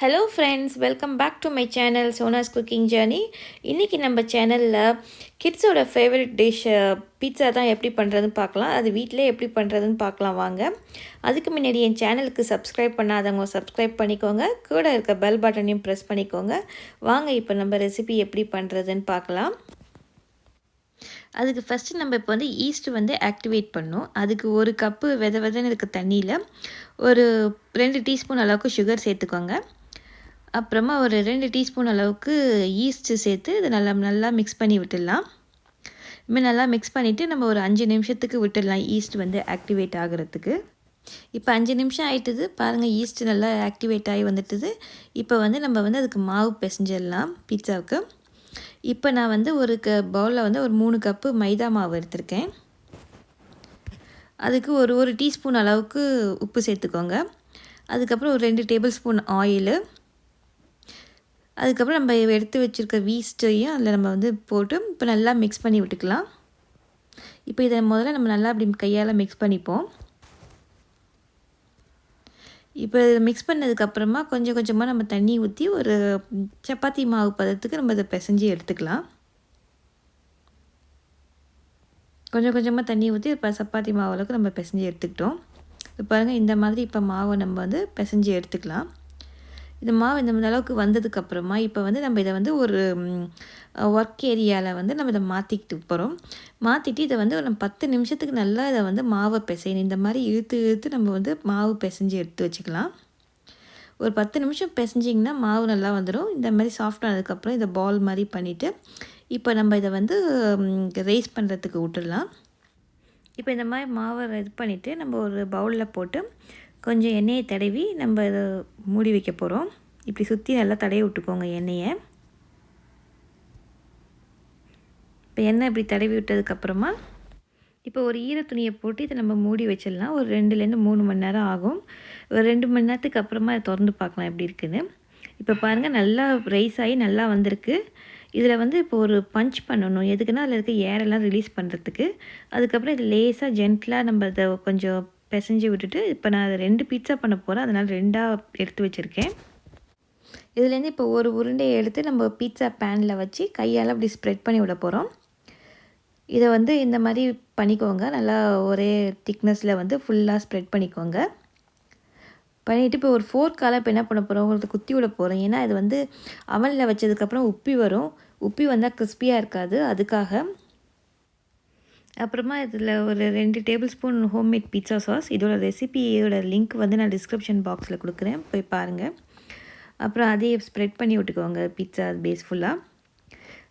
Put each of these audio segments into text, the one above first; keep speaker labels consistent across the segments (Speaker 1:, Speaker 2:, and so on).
Speaker 1: Hello friends, welcome back to my channel Sona's Cooking Journey. இன்னைக்கு நம்ம சேனல்ல கிட்ஸோட favourite dish pizza தான் எப்படி பண்றதுன்னு பார்க்கலாம். அது வீட்லயே எப்படி பண்றதுன்னு பார்க்கலாம் வாங்க. அதுக்கு முன்னாடி என் சேனலுக்கு சப்ஸ்கிரைப் பண்ணாதவங்க சப்ஸ்கிரைப் பண்ணிக்கோங்க. கூட இருக்க பெல் பட்டனையும் பிரஸ் பண்ணிக்கோங்க. வாங்க இப்போ நம்ம ரெசிபி எப்படி பண்றதுன்னு பார்க்கலாம். அதுக்கு ஃபஸ்ட்டு நம்ம இப்போ ஈஸ்ட் ஆக்டிவேட் பண்ணோம். அதுக்கு ஒரு கப்பு வெதன்னு இருக்க தண்ணியில் ஒரு 2 டீஸ்பூன் அளவுக்கு சுகர் சேர்த்துக்கோங்க. அப்புறமா ஒரு 2 டீஸ்பூன் அளவுக்கு ஈஸ்ட்டு சேர்த்து இதை நல்லா மிக்ஸ் பண்ணி விட்டுடலாம். இதுமாதிரி நல்லா மிக்ஸ் பண்ணிவிட்டு நம்ம ஒரு 5 நிமிஷத்துக்கு விட்டுடலாம் ஈஸ்ட் ஆக்டிவேட் ஆகிறதுக்கு. இப்போ 5 நிமிஷம் ஆகிட்டுது பாருங்கள், ஈஸ்ட் நல்லா ஆக்டிவேட் ஆகி வந்துட்டுது. இப்போ நம்ம அதுக்கு மாவு பிசைஞ்சிடலாம் பீட்சாவுக்கு. இப்போ நான் ஒரு பவுலில் ஒரு 3 கப்பு மைதா மாவு எடுத்திருக்கேன். அதுக்கு ஒரு டீஸ்பூன் அளவுக்கு உப்பு சேர்த்துக்கோங்க. அதுக்கப்புறம் ஒரு 2 டேபிள் ஸ்பூன் ஆயிலு, அதுக்கப்புறம் நம்ம எடுத்து வச்சுருக்க ஈஸ்ட்டையும் அதில் நம்ம போட்டு இப்போ நல்லா மிக்ஸ் பண்ணி விட்டுக்கலாம். இப்போ இதை முதல்ல நம்ம நல்லா அப்படி கையால் மிக்ஸ் பண்ணிப்போம். இப்போ இதை மிக்ஸ் பண்ணதுக்கப்புறமா கொஞ்சம் கொஞ்சமாக நம்ம தண்ணி ஊற்றி ஒரு சப்பாத்தி மாவு பதத்துக்கு நம்ம இதை பிசைஞ்சு எடுத்துக்கலாம். கொஞ்சம் கொஞ்சமாக தண்ணி ஊற்றி இப்போ சப்பாத்தி மாவு அளவுக்கு நம்ம பிசைஞ்சு எடுத்துக்கிட்டோம். இப்போ பாருங்கள், இந்த மாதிரி இப்போ மாவை நம்ம பிசைஞ்சு எடுத்துக்கலாம். இந்த மாவு இந்த அளவுக்கு வந்ததுக்கப்புறமா இப்போ நம்ம இதை ஒரு ஒர்க் ஏரியாவில் நம்ம இதை மாற்றிக்கிட்டு போகிறோம். மாற்றிட்டு இதை ஒரு 10 நிமிஷத்துக்கு நல்லா இதை மாவை பிசையணும். இந்த மாதிரி இழுத்து நம்ம மாவு பிசைஞ்சு எடுத்து வச்சுக்கலாம். ஒரு 10 நிமிஷம் பிசைஞ்சிங்கன்னா மாவு நல்லா வந்துடும். இந்த மாதிரி சாஃப்ட் ஆனதுக்கப்புறம் இதை பால் மாதிரி பண்ணிவிட்டு இப்போ நம்ம இதை ரைஸ் பண்ணுறதுக்கு விட்டுடலாம். இப்போ இந்த மாதிரி மாவை இது பண்ணிவிட்டு நம்ம ஒரு பவுலில் போட்டு கொஞ்சம் எண்ணெயை தடவி நம்ம இதை மூடி வைக்க போகிறோம். இப்படி சுற்றி நல்லா தடவி விட்டுக்கோங்க எண்ணெயை. இப்போ எண்ணெய் இப்படி தடவி விட்டதுக்கப்புறமா இப்போ ஒரு ஈர துணியை போட்டு இதை நம்ம மூடி வச்சிடலாம். ஒரு 2லேருந்து 3 மணி நேரம் ஆகும். ஒரு 2 மணி நேரத்துக்கு அப்புறமா அதை திறந்து பார்க்கலாம் எப்படி இருக்குதுன்னு. இப்போ பாருங்கள், நல்லா ரைஸ் ஆகி நல்லா வந்திருக்கு. இதில் இப்போ ஒரு பஞ்ச் பண்ணணும். எதுக்குன்னா அதில் இருக்க ஏரெல்லாம் ரிலீஸ் பண்ணுறதுக்கு. அதுக்கப்புறம் இது லேசாக ஜென்டலாக நம்ம அதை கொஞ்சம் பிசைஞ்சு விட்டுட்டு இப்போ நான் அதை 2 பீட்சா பண்ண போகிறேன். அதனால் 2ஆக எடுத்து வச்சுருக்கேன். இதுலேருந்து இப்போ ஒரு உருண்டையை எடுத்து நம்ம பீட்சா பேனில் வச்சு கையால் அப்படி ஸ்ப்ரெட் பண்ணி விட போகிறோம். இதை இந்த மாதிரி பண்ணிக்கோங்க. நல்லா ஒரே திக்னஸில் ஃபுல்லாக ஸ்ப்ரெட் பண்ணிக்கோங்க. பண்ணிவிட்டு இப்போ ஒரு ஃபோர்க்கால் இப்போ என்ன பண்ண போகிறோம், உங்களுக்கு குத்தி விட போகிறோம். ஏன்னா இது அவனில் வச்சதுக்கப்புறம் உப்பி வரும். உப்பி வந்தால் கிறிஸ்பியாக இருக்காது, அதுக்காக. அப்புறமா இதில் ஒரு 2 table spoon homemade pizza sauce. இதோட ரெசிபியோட லிங்க் நான் டிஸ்கிரிப்ஷன் பாக்ஸில் கொடுக்குறேன், போய் பாருங்கள். அப்புறம் அதையே ஸ்ப்ரெட் பண்ணி விட்டுக்கோங்க பீட்சா பேஸ் ஃபுல்லாக.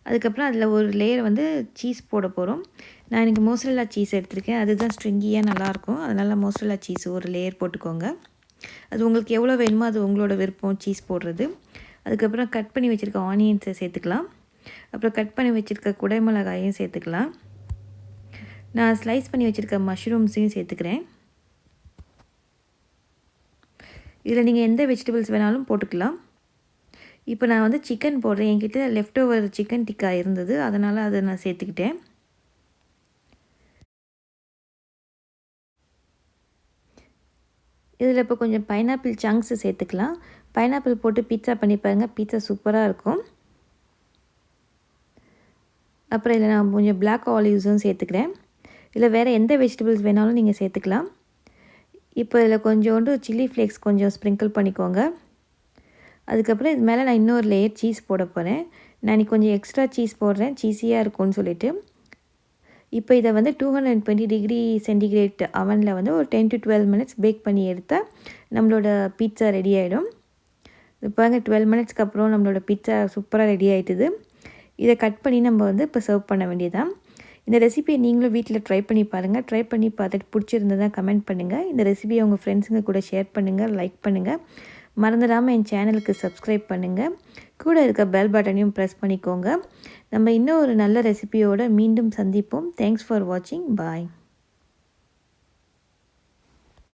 Speaker 1: அதுக்கப்புறம் அதில் ஒரு லேயர் சீஸ் போட போகிறோம். நான் எனக்கு மோசரெல்லா சீஸ் எடுத்திருக்கேன். அதுதான் ஸ்ட்ரிங்கியாக நல்லாயிருக்கும். அதனால் மோசரெல்லா சீஸ் ஒரு லேயர் போட்டுக்கோங்க. அது உங்களுக்கு எவ்வளோ வேணுமோ அது உங்களோட விருப்பம் சீஸ் போடுறது. அதுக்கப்புறம் கட் பண்ணி வச்சுருக்க ஆனியன்ஸை சேர்த்துக்கலாம். அப்புறம் கட் பண்ணி வச்சுருக்க குடைமிளகாயும் சேர்த்துக்கலாம். நான் ஸ்லைஸ் பண்ணி வச்சுருக்க மஷ்ரூம்ஸையும் சேர்த்துக்கிறேன். இதில் நீங்கள் எந்த வெஜிடபிள்ஸ் வேணாலும் போட்டுக்கலாம். இப்போ நான் சிக்கன் போடுறேன். என்கிட்ட லெஃப்ட் ஓவர் சிக்கன் டிக்கா இருந்தது, அதனால் அதை நான் சேர்த்துக்கிட்டேன். இதில் இப்போ கொஞ்சம் பைனாப்பிள் சங்க்ஸு சேர்த்துக்கலாம். பைனாப்பிள் போட்டு பீட்சா பண்ணி பாருங்கள், பீட்சா சூப்பராக இருக்கும். அப்புறம் இதில் நான் கொஞ்சம் பிளாக் ஆலிவ்ஸும் சேர்த்துக்கிறேன். இதில் வேறு எந்த வெஜிடபிள்ஸ் வேணாலும் நீங்கள் சேர்த்துக்கலாம். இப்போ இதில் கொஞ்சோண்டு சில்லி ஃப்ளேக்ஸ் கொஞ்சம் ஸ்ப்ரிங்கிள் பண்ணிக்கோங்க. அதுக்கப்புறம் இது மேலே நான் இன்னொரு லேயர் சீஸ் போட போகிறேன். நான் இன்றைக்கி கொஞ்சம் எக்ஸ்ட்ரா சீஸ் போடுறேன், சீஸியாக இருக்கும்னு சொல்லிட்டு. இப்போ இதை 220 டிகிரி சென்டிகிரேட் அவனில் ஒரு 10 to 12 மினிட்ஸ் பேக் பண்ணி எடுத்தால் நம்மளோட பீட்சா ரெடி ஆகிடும். இப்போ 12 மினிட்ஸ்க்கு அப்புறம் நம்மளோட பீட்சா சூப்பராக ரெடி ஆகிட்டுது. இதை கட் பண்ணி நம்ம இப்போ சர்வ் பண்ண வேண்டியதான். இந்த ரெசிபியை நீங்களும் வீட்டில் ட்ரை பண்ணி பாருங்கள். ட்ரை பண்ணி பார்த்துட்டு பிடிச்சிருந்ததா கமெண்ட் பண்ணுங்கள். இந்த ரெசிபியை உங்கள் ஃப்ரெண்ட்ஸுங்க கூட ஷேர் பண்ணுங்கள், லைக் பண்ணுங்கள். மறந்துடாமல் என் சேனலுக்கு சப்ஸ்கிரைப் பண்ணுங்கள். கூட இருக்க பெல் பட்டனையும் ப்ரெஸ் பண்ணிக்கோங்க. நம்ம இன்னும் ஒரு நல்ல ரெசிபியோடு மீண்டும் சந்திப்போம். தேங்க்ஸ் ஃபார் வாட்சிங். பாய்.